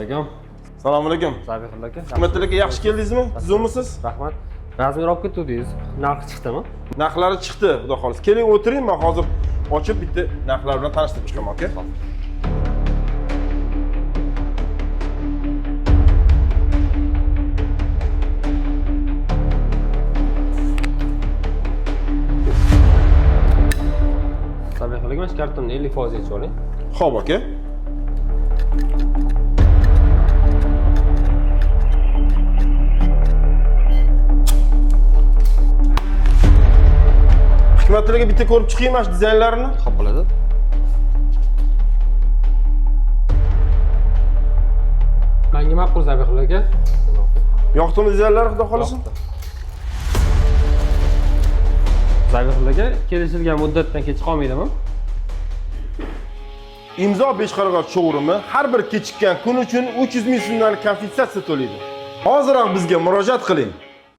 alaykum. Assalomu alaykum. Zabihullo aka. Hikmatilla aka, yaxshi keldingizmi? Tuzukmisiz? Rahmat. Razmer olib ketdingiz. Narx chiqdimi? Narxlari chiqdi, xudo xolis. Keling o'tiring, men hozir ochib bitta narxlar bilan tanishtirib chiqaman, aka. Zabihullo aka, mana shu kartonni 50% yechib oling. Xo'p, aka. Hikmatliga bitta ko'rib chiqing mana shu dizaynlarini. Xo'p bo'ladi. Menga ma'qul Zabihullo aka. Yoqdimi dizaynlari, xudo xolisin? Zabihullo aka, kelishilgan muddatdan kech qolmaydimi? Imzo Beshqarag'och showrumi har bir kechikkan kun uchun 300 ming so'mlik kompensatsiya to'laydi. Hoziroq bizga murojaat qiling.